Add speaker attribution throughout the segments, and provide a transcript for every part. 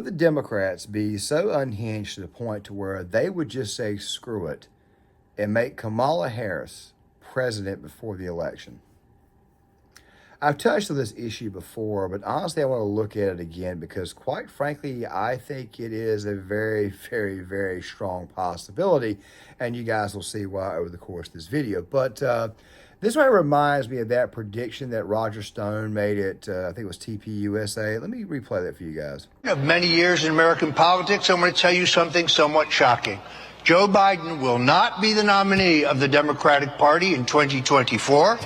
Speaker 1: would the Democrats be so unhinged to the point to where they would just say screw it and make Kamala Harris president before the election? I've touched on this issue before, but honestly, I want to look at it again because, quite frankly, I think it is a very, very, very strong possibility, and you guys will see why over the course of this video. But this one reminds me of that prediction that Roger Stone made at, I think it was TPUSA. Let me replay that for you guys.
Speaker 2: Of many years in American politics, I'm going to tell you something somewhat shocking. Joe Biden will not be the nominee of the Democratic Party in 2024.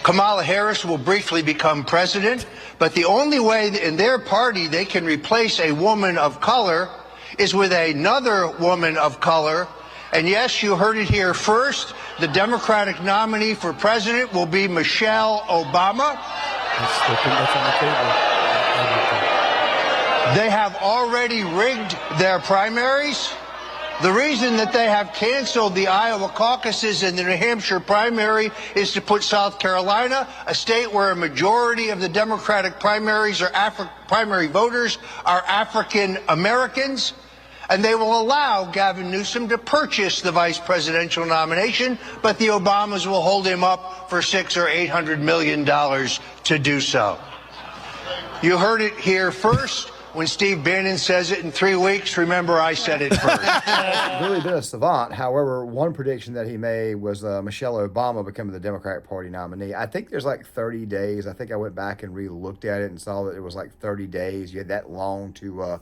Speaker 2: Kamala Harris will briefly become president, but the only way in their party they can replace a woman of color is with another woman of color. And yes, you heard it here first. The Democratic nominee for president will be Michelle Obama.
Speaker 3: That's on the table.
Speaker 2: They have already rigged their primaries. The reason that they have canceled the Iowa caucuses and the New Hampshire primary is to put South Carolina, a state where a majority of the Democratic primaries or primary voters are African Americans, and they will allow Gavin Newsom to purchase the vice presidential nomination, but the Obamas will hold him up for $600 or $800 million to do so. You heard it here first. When Steve Bannon says it in 3 weeks, remember I said it first.
Speaker 1: Really been a savant. However, one prediction that he made was Michelle Obama becoming the Democratic Party nominee. I think there's like 30 days. I think I went back and re-looked at it and saw that it was like 30 days. You had that long to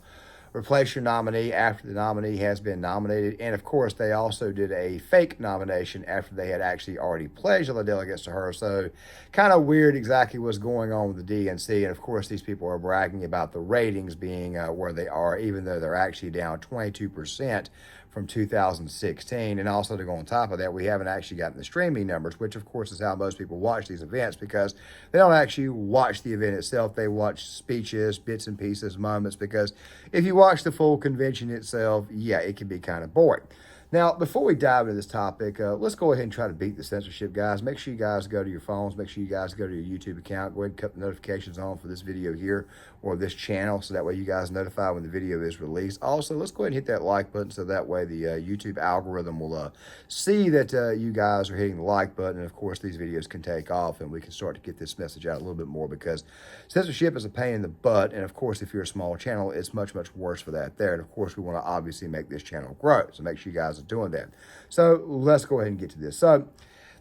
Speaker 1: replace your nominee after the nominee has been nominated. And of course, they also did a fake nomination after they had actually already pledged all the delegates to her. So kind of weird exactly what's going on with the DNC. And of course, these people are bragging about the ratings being where they are, even though they're actually down 22% from 2016. And also to go on top of that, we haven't actually gotten the streaming numbers, which of course is how most people watch these events, because they don't actually watch the event itself. They watch speeches, bits and pieces, moments, because if you watch the full convention itself, yeah, it can be kind of boring. Now, before we dive into this topic, let's go ahead and try to beat the censorship, guys. Make sure you guys go to your phones. Make sure you guys go to your YouTube account. Go ahead and cut the notifications on for this video here or this channel, so that way you guys notify when the video is released. Also, let's go ahead and hit that like button, so that way the YouTube algorithm will see that you guys are hitting the like button. And of course, these videos can take off and we can start to get this message out a little bit more, because censorship is a pain in the butt. And of course, if you're a small channel, it's much, much worse for that there. And of course, we want to obviously make this channel grow. So make sure you guys are doing that. So let's go ahead and get to this. So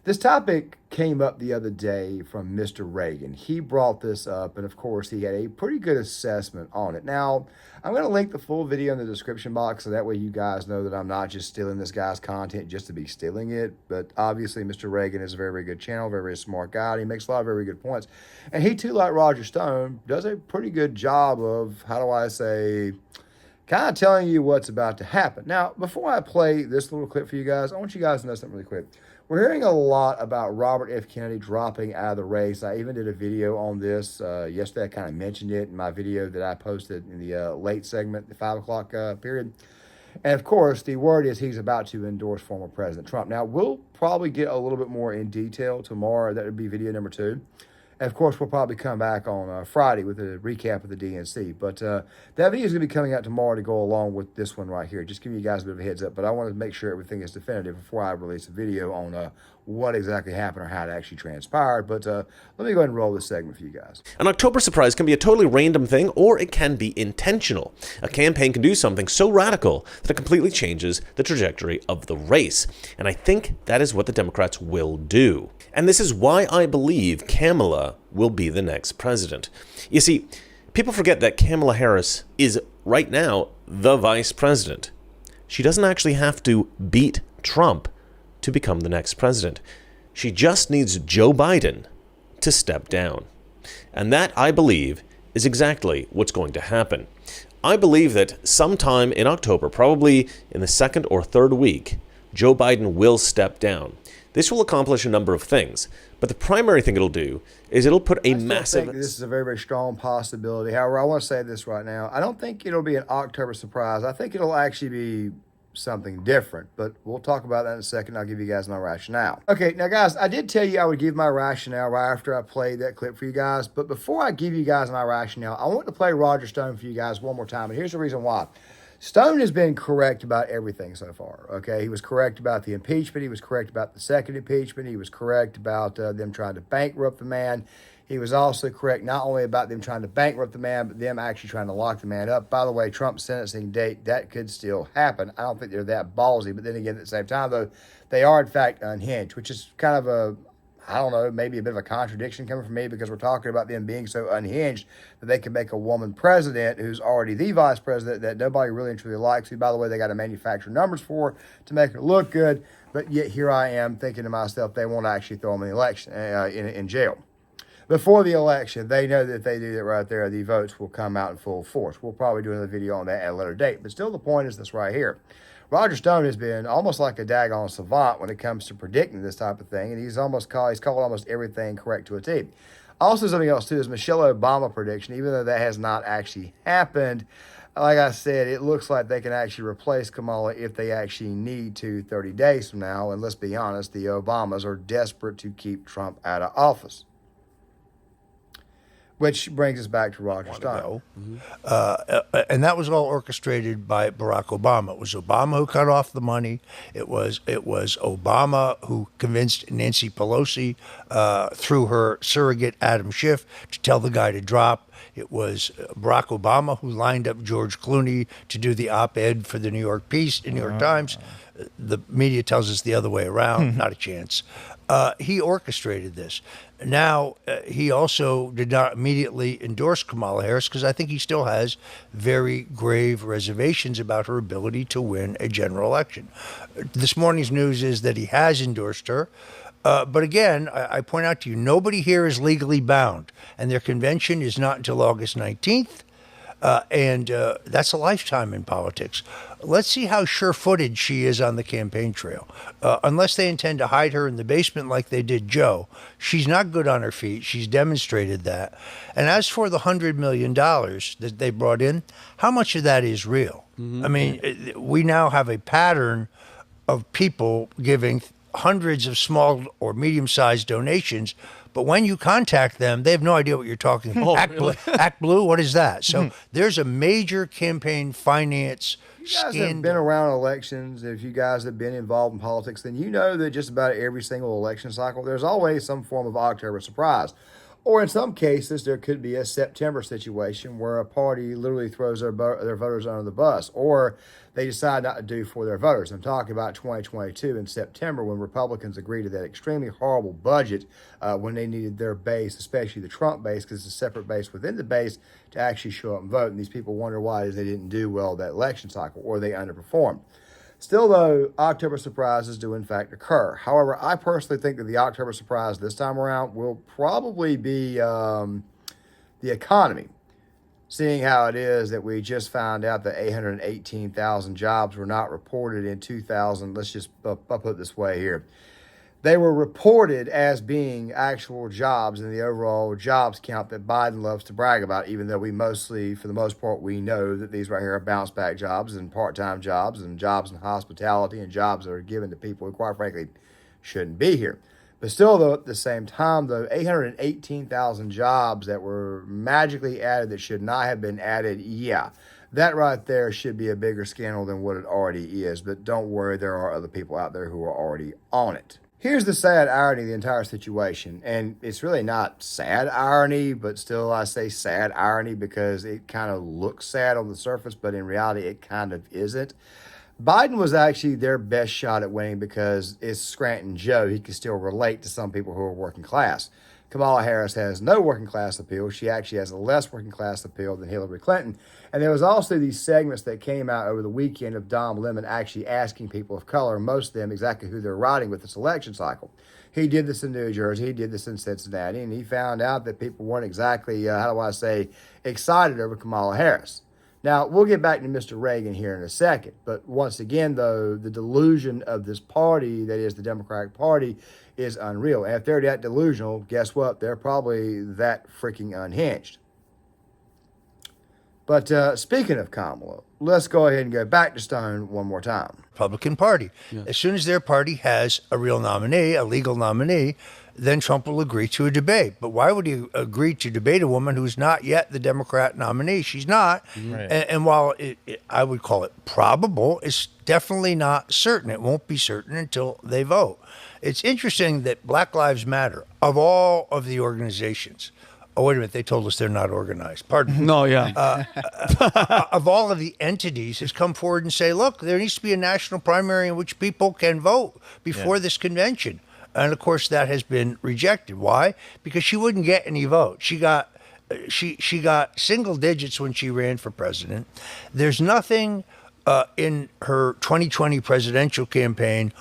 Speaker 1: this topic came up the other day from Mr. Reagan. He brought this up, and of course, he had a pretty good assessment on it. Now, I'm going to link the full video in the description box, so that way you guys know that I'm not just stealing this guy's content just to be stealing it. But obviously, Mr. Reagan is a very, very good channel, very, very smart guy. And he makes a lot of very good points. And he, too, like Roger Stone, does a pretty good job of, how do I say, kind of telling you what's about to happen. Now, before I play this little clip for you guys, I want you guys to know something really quick. We're hearing a lot about Robert F. Kennedy dropping out of the race. I even did a video on this yesterday. I kind of mentioned it in my video that I posted in the late segment, the 5 o'clock period. And of course, the word is he's about to endorse former President Trump. Now, we'll probably get a little bit more in detail tomorrow. That would be video number 2. And of course, we'll probably come back on Friday with a recap of the DNC. But that video is going to be coming out tomorrow to go along with this one right here. Just giving you guys a bit of a heads up. But I wanted to make sure everything is definitive before I release a video on what exactly happened or how it actually transpired. But let me go ahead and roll this segment for you guys.
Speaker 4: An October surprise can be a totally random thing, or it can be intentional. A campaign can do something so radical that it completely changes the trajectory of the race. And I think that is what the Democrats will do. And this is why I believe Kamala will be the next president. You see, people forget that Kamala Harris is right now the vice president. She doesn't actually have to beat Trump to become the next president. She just needs Joe Biden to step down. And that, I believe, is exactly what's going to happen. I believe that sometime in October, probably in the 2nd or 3rd week, Joe Biden will step down. This will accomplish a number of things, but the primary thing it'll do is it'll put a massive...
Speaker 1: I think this is a very, very strong possibility. However, I want to say this right now. I don't think it'll be an October surprise. I think it'll actually be something different. But we'll talk about that in a second. I'll give you guys my rationale. Okay, now guys, I did tell you I would give my rationale right after I played that clip for you guys. But before I give you guys my rationale, I want to play Roger Stone for you guys one more time. And here's the reason why. Stone has been correct about everything so far, okay? He was correct about the impeachment. He was correct about the second impeachment. He was correct about them trying to bankrupt the man. He was also correct not only about them trying to bankrupt the man, but them actually trying to lock the man up. By the way, Trump's sentencing date, that could still happen. I don't think they're that ballsy, but then again, at the same time, though, they are, in fact, unhinged, which is kind of a, I don't know, maybe a bit of a contradiction coming from me because we're talking about them being so unhinged that they can make a woman president who's already the vice president that nobody really and truly likes, who, by the way, they got to manufacture numbers for to make her look good. But yet here I am thinking to myself, they won't actually throw him in the election, in jail. Before the election, they know that if they do that right there, the votes will come out in full force. We'll probably do another video on that at a later date. But still, the point is this right here. Roger Stone has been almost like a daggone savant when it comes to predicting this type of thing, and he's called almost everything correct to a T. Also, something else too is Michelle Obama prediction. Even though that has not actually happened, like I said, it looks like they can actually replace Kamala if they actually need to 30 days from now. And let's be honest, the Obamas are desperate to keep Trump out of office. Which brings us back to Roger Stone.
Speaker 5: And that was all orchestrated by Barack Obama. It was Obama who cut off the money. It was Obama who convinced Nancy Pelosi through her surrogate Adam Schiff to tell the guy to drop. It was Barack Obama who lined up George Clooney to do the op-ed for the New York Times. The media tells us the other way around. Not a chance. He orchestrated this. Now, he also did not immediately endorse Kamala Harris because I think he still has very grave reservations about her ability to win a general election. This morning's news is that he has endorsed her. But again, I point out to you, nobody here is legally bound, and their convention is not until August 19th. And that's a lifetime in politics. Let's see how sure-footed she is on the campaign trail. Unless they intend to hide her in the basement like they did Joe, she's not good on her feet. She's demonstrated that. And as for the $100 million that they brought in, how much of that is real? I mean, we now have a pattern of people giving hundreds of small or medium-sized donations, but when you contact them, they have no idea what you're talking about. Act Blue, what is that? So there's a major campaign finance scandal.
Speaker 1: If you guys have been around elections, if you guys have been involved in politics, then you know that just about every single election cycle, there's always some form of October surprise. Or in some cases, there could be a September situation where a party literally throws their voters under the bus, or they decide not to do for their voters. I'm talking about 2022 in September when Republicans agreed to that extremely horrible budget when they needed their base, especially the Trump base, because it's a separate base within the base, to actually show up and vote. And these people wonder why they didn't do well that election cycle, or they underperformed. Still, though, October surprises do in fact occur. However, I personally think that the October surprise this time around will probably be the economy. Seeing how it is that we just found out that 818,000 jobs were not reported in 2000. Let's just I'll put it this way here. They were reported as being actual jobs in the overall jobs count that Biden loves to brag about, even though we mostly, for the most part, we know that these right here are bounce back jobs and part-time jobs and jobs in hospitality and jobs that are given to people who, quite frankly, shouldn't be here. But still, though, at the same time, though, 818,000 jobs that were magically added that should not have been added, yeah, that right there should be a bigger scandal than what it already is. But don't worry, there are other people out there who are already on it. Here's the sad irony of the entire situation, and it's really not sad irony, but still I say sad irony because it kind of looks sad on the surface, but in reality it kind of isn't. Biden was actually their best shot at winning because it's Scranton Joe. He can still relate to some people who are working class. Kamala Harris has no working class appeal. She actually has a less working class appeal than Hillary Clinton. And there was also these segments that came out over the weekend of Don Lemon actually asking people of color, most of them, exactly who they're riding with this election cycle. He did this in New Jersey. He did this in Cincinnati. And he found out that people weren't exactly, excited over Kamala Harris. Now, we'll get back to Mr. Reagan here in a second. But once again, though, the delusion of this party, that is the Democratic Party, is unreal. And if they're that delusional, guess what? They're probably that freaking unhinged. But speaking of Kamala, let's go ahead and go back to Stone one more time.
Speaker 5: Republican Party. As soon as their party has a real nominee, a legal nominee, then Trump will agree to a debate. But why would he agree to debate a woman who's not yet the Democrat nominee? She's not.
Speaker 3: Right.
Speaker 5: And while I would call it probable, it's definitely not certain. It won't be certain until they vote. It's interesting that Black Lives Matter, of all of the organizations, oh, wait a minute, they told us they're not organized. Pardon me.
Speaker 3: No, yeah.
Speaker 5: Of all of the entities, has come forward and say, look, there needs to be a national primary in which people can vote before this convention. And of course, that has been rejected. Why? Because she wouldn't get any votes. She got single digits when she ran for president. There's nothing in her 2020 presidential campaign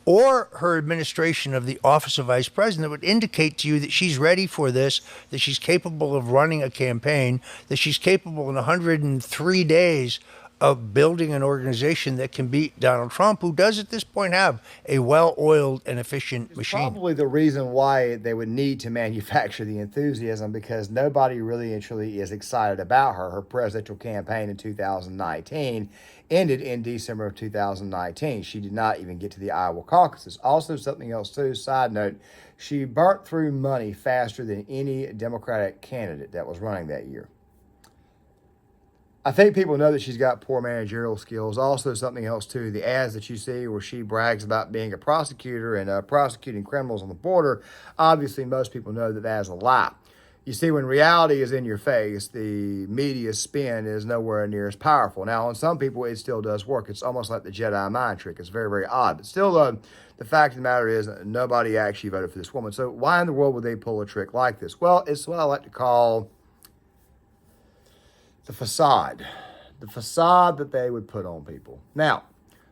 Speaker 5: or her administration of the office of vice president that would indicate to you that she's ready for this, that she's capable of running a campaign, that she's capable in 103 days of building an organization that can beat Donald Trump, who does at this point have a well-oiled and efficient machine.
Speaker 1: Probably the reason why they would need to manufacture the enthusiasm, because nobody really and truly is excited about her. Her presidential campaign in 2019 ended in December of 2019. She did not even get to the Iowa caucuses. Also, something else too, side note, she burnt through money faster than any Democratic candidate that was running that year. I think people know that she's got poor managerial skills. Also, something else too, the ads that you see where she brags about being a prosecutor and prosecuting criminals on the border, obviously most people know that that is a lie. You see, when reality is in your face, the media spin is nowhere near as powerful. Now, on some people, it still does work. It's almost like the Jedi mind trick. It's very, very odd. But still, the fact of the matter is nobody actually voted for this woman. So why in the world would they pull a trick like this? Well, it's what I like to call the facade that they would put on people. Now,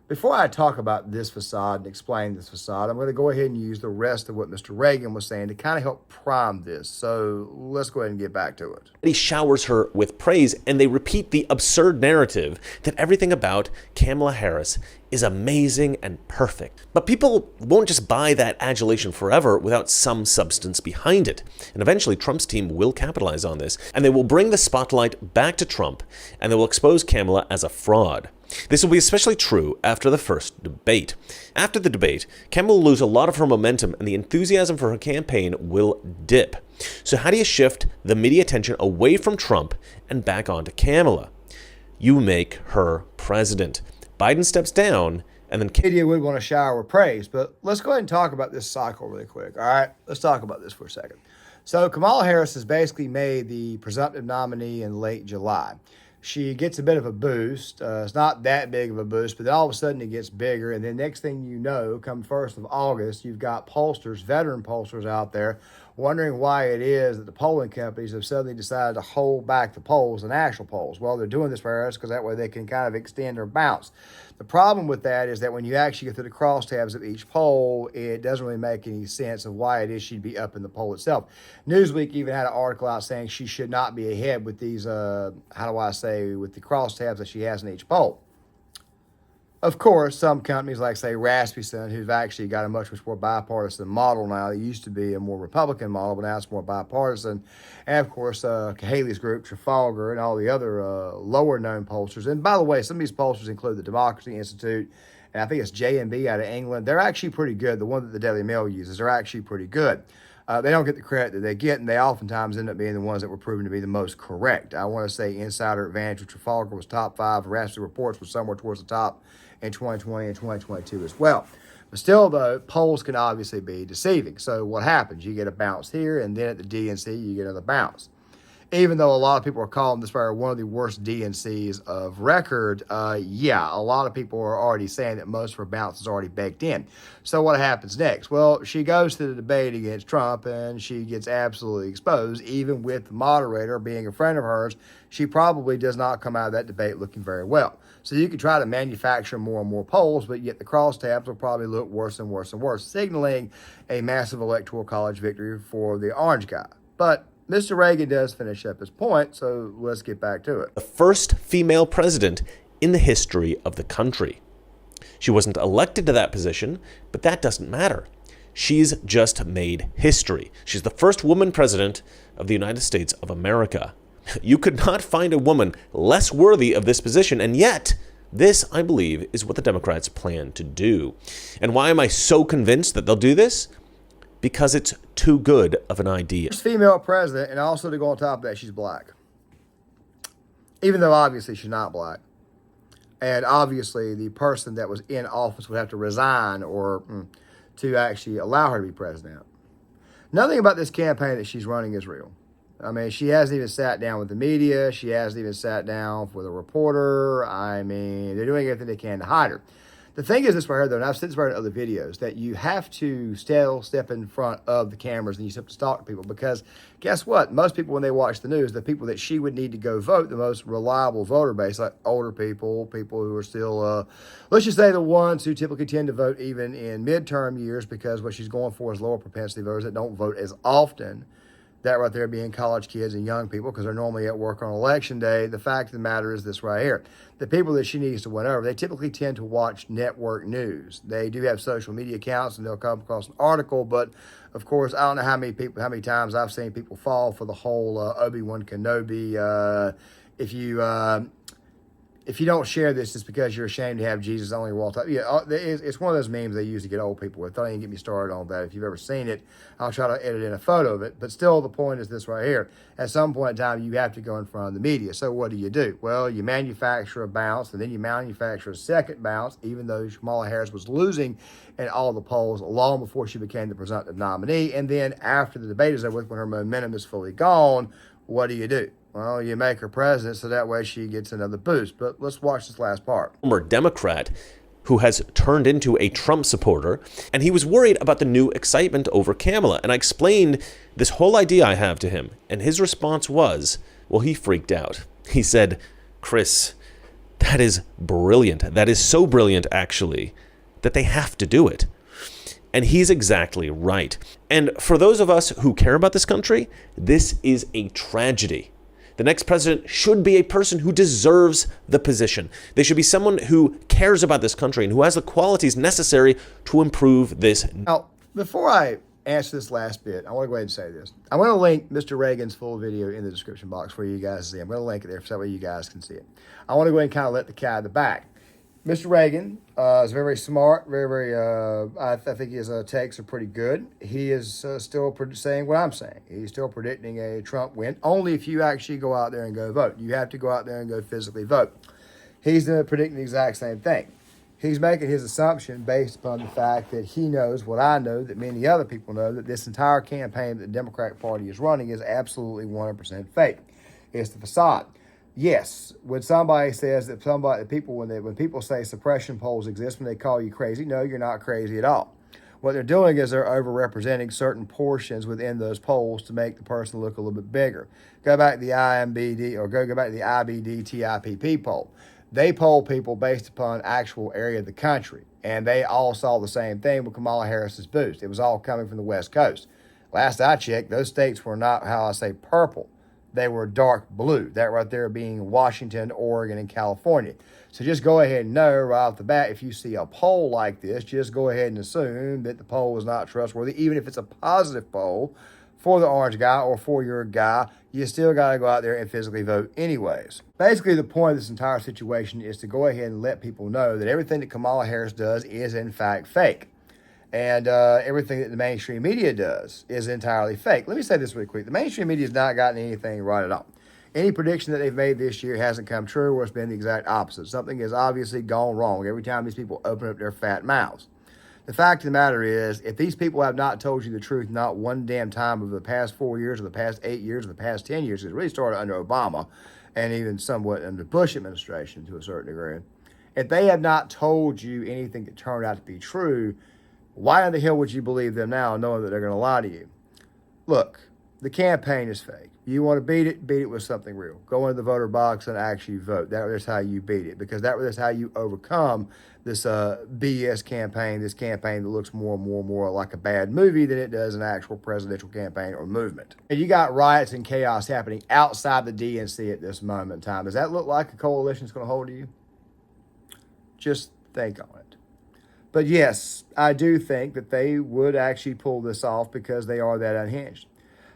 Speaker 1: before I talk about this facade and explain this facade, I'm going to go ahead and use the rest of what Mr. Reagan was saying to kind of help prime this. So let's go ahead and get back to it.
Speaker 4: He showers her with praise, and they repeat the absurd narrative that everything about Kamala Harris is amazing and perfect. But people won't just buy that adulation forever without some substance behind it. And eventually Trump's team will capitalize on this, and they will bring the spotlight back to Trump, and they will expose Kamala as a fraud. This will be especially true after the first debate. After the debate, Kamala will lose a lot of her momentum, and the enthusiasm for her campaign will dip. So how do you shift the media attention away from Trump and back onto Kamala? You make her president. Biden steps down, and then
Speaker 1: Media would want to shower with praise, but let's go ahead and talk about this cycle really quick. All right, let's talk about this for a second. So Kamala Harris is basically made the presumptive nominee in late July. She gets a bit of a boost. It's not that big of a boost, but then all of a sudden it gets bigger. And then next thing you know, come 1st of August, you've got pollsters, veteran pollsters out there, wondering why it is that the polling companies have suddenly decided to hold back the polls, the national polls. Well, they're doing this for us because that way they can kind of extend their bounce. The problem with that is that when you actually get through the crosstabs of each poll, it doesn't really make any sense of why it is she'd be up in the poll itself. Newsweek even had an article out saying she should not be ahead with these, with the crosstabs that she has in each poll. Of course, some companies like, say, Rasmussen, who've actually got a much more bipartisan model now. It used to be a more Republican model, but now it's more bipartisan. And, of course, Haley's group, Trafalgar, and all the other lower-known pollsters. And, by the way, some of these pollsters include the Democracy Institute, and I think it's J&B out of England. They're actually pretty good. The one that the Daily Mail uses, they're actually pretty good. They don't get the credit that they get, and they oftentimes end up being the ones that were proven to be the most correct. I want to say Insider Advantage with Trafalgar was top 5. Rasmussen Reports was somewhere towards the top in 2020 and 2022 as well. But still, though, polls can obviously be deceiving. So what happens? You get a bounce here, and then at the DNC, you get another bounce. Even though a lot of people are calling this probably one of the worst DNCs of record, a lot of people are already saying that most of her bounce is already baked in. So what happens next? Well, she goes to the debate against Trump, and she gets absolutely exposed. Even with the moderator being a friend of hers, she probably does not come out of that debate looking very well. So you can try to manufacture more and more polls, but yet the crosstabs will probably look worse and worse and worse, signaling a massive electoral college victory for the orange guy. But Mr. Reagan does finish up his point, so let's get back to it.
Speaker 4: the first female president in the history of the country. She wasn't elected to that position, but that doesn't matter. She's just made history. She's the first woman president of the United States of America. You could not find a woman less worthy of this position, and yet this, I believe, is what the Democrats plan to do. And why am I so convinced that they'll do this? Because it's too good of an idea.
Speaker 1: First female president, and also to go on top of that, she's black. Even though obviously she's not black. And obviously the person that was in office would have to resign or to actually allow her to be president. Nothing about this campaign that she's running is real. I mean, she hasn't even sat down with the media. She hasn't even sat down with a reporter. I mean, they're doing everything they can to hide her. The thing is this right here, though, and I've said this right in other videos, that you have to still step in front of the cameras and you have to talk to people, because guess what? Most people, when they watch the news, the people that she would need to go vote, the most reliable voter base, like older people, people who are still, let's just say the ones who typically tend to vote even in midterm years, because what she's going for is lower propensity voters that don't vote as often. That right there being college kids and young people, because they're normally at work on election day. The fact of the matter is this right here. The people that she needs to win over, they typically tend to watch network news. They do have social media accounts and they'll come across an article, but of course, I don't know how many times I've seen people fall for the whole Obi-Wan Kenobi. If you don't share this, it's because you're ashamed to have Jesus only walk up. Yeah, it's one of those memes they use to get old people with. Don't even get me started on that. If you've ever seen it, I'll try to edit in a photo of it. But still, the point is this right here. At some point in time, you have to go in front of the media. So what do? Well, you manufacture a bounce, and then you manufacture a second bounce, even though Kamala Harris was losing in all the polls long before she became the presumptive nominee. And then after the debate is over with, when her momentum is fully gone, what do? Well, you make her president so that way she gets another boost. But let's watch this last part.
Speaker 4: Former Democrat who has turned into a Trump supporter, and he was worried about the new excitement over Kamala. And I explained this whole idea I have to him, and his response was, well, he freaked out. He said, Chris, that is brilliant. That is so brilliant, actually, that they have to do it. And he's exactly right. And for those of us who care about this country, this is a tragedy. The next president should be a person who deserves the position. They should be someone who cares about this country and who has the qualities necessary to improve this.
Speaker 1: Now, before I answer this last bit, I want to go ahead and say this. I want to link Mr. Reagan's full video in the description box for you guys to see. I'm going to link it there so that way you guys can see it. I want to go ahead and kind of let the cat out of the bag. Mr. Reagan is very smart, I think his takes are pretty good. He is still saying what I'm saying. He's still predicting a Trump win, only if you actually go out there and go vote. You have to go out there and go physically vote. He's predicting the exact same thing. He's making his assumption based upon the fact that he knows what I know, that many other people know, that this entire campaign that the Democratic Party is running is absolutely 100% fake. It's the facade. Yes, when somebody says that when people say suppression polls exist, when they call you crazy, no, you're not crazy at all. What they're doing is they're overrepresenting certain portions within those polls to make the person look a little bit bigger. Go back to the IMBD or go back to the IBD TIPP poll. They poll people based upon actual area of the country, and they all saw the same thing with Kamala Harris's boost. It was all coming from the West Coast. Last I checked, those states were not, purple. They were dark blue. That right there being Washington, Oregon, and California. So just go ahead and know right off the bat, if you see a poll like this, just go ahead and assume that the poll is not trustworthy. Even if it's a positive poll for the orange guy or for your guy, you still got to go out there and physically vote anyways. Basically, the point of this entire situation is to go ahead and let people know that everything that Kamala Harris does is in fact fake. And everything that the mainstream media does is entirely fake. Let me say this really quick. The mainstream media has not gotten anything right at all. Any prediction that they've made this year hasn't come true, or it's been the exact opposite. Something has obviously gone wrong every time these people open up their fat mouths. The fact of the matter is, if these people have not told you the truth not one damn time over the past 4 years, or the past 8 years, or the past 10 years, because it really started under Obama, and even somewhat under the Bush administration to a certain degree, if they have not told you anything that turned out to be true, why in the hell would you believe them now, knowing that they're going to lie to you? Look, the campaign is fake. You want to beat it with something real. Go into the voter box and actually vote. That's how you beat it, because that's how you overcome this BS campaign, this campaign that looks more and more like a bad movie than it does an actual presidential campaign or movement. And you got riots and chaos happening outside the DNC at this moment in time. Does that look like a coalition that's going to hold you? Just think on it. But yes, I do think that they would actually pull this off because they are that unhinged.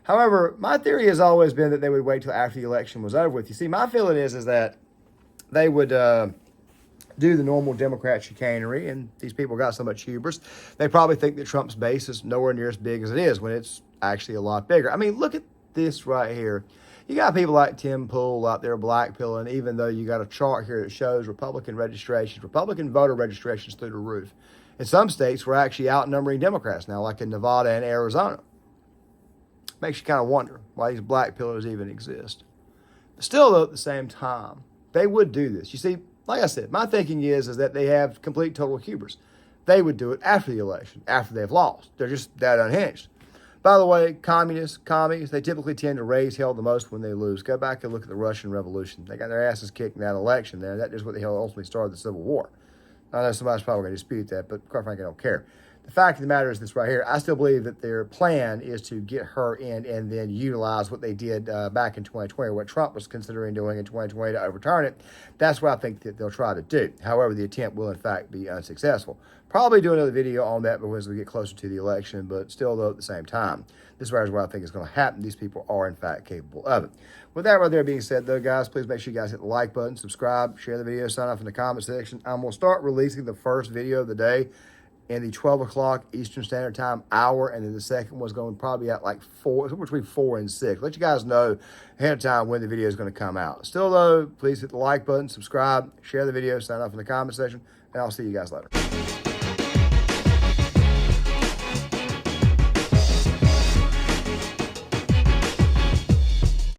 Speaker 1: However, my theory has always been that they would wait till after the election was over with. You see, my feeling is that they would do the normal Democrat chicanery, and these people got so much hubris, they probably think that Trump's base is nowhere near as big as it is when it's actually a lot bigger. I mean, look at this right here. You got people like Tim Pool out there blackpilling, even though you got a chart here that shows Republican registrations, Republican voter registrations through the roof. In some states, we're actually outnumbering Democrats now, like in Nevada and Arizona. Makes you kind of wonder why these blackpillers even exist. But still, though, at the same time, they would do this. You see, like I said, my thinking is that they have complete total hubris. They would do it after the election, after they've lost. They're just that unhinged. By the way, commies, they typically tend to raise hell the most when they lose. Go back and look at the Russian Revolution. They got their asses kicked in that election there. That is what the hell ultimately started the Civil War. I know somebody's probably going to dispute that, but quite frankly, I don't care. The fact of the matter is this right here. I still believe that their plan is to get her in and then utilize what they did back in 2020, what Trump was considering doing in 2020 to overturn it. That's what I think that they'll try to do. However, the attempt will, in fact, be unsuccessful. Probably do another video on that as we get closer to the election, but still, though, at the same time, this right is what I think is going to happen. These people are, in fact, capable of it. With that right there being said, though, guys, please make sure you guys hit the like button, subscribe, share the video, sign off in the comment section. I'm going to start releasing the first video of the day in the 12 o'clock Eastern Standard Time hour, and then the second was going to probably at like between 4 and 6. Let you guys know ahead of time when the video is going to come out. Still, though, please hit the like button, subscribe, share the video, sign off in the comment section, and I'll see you guys later.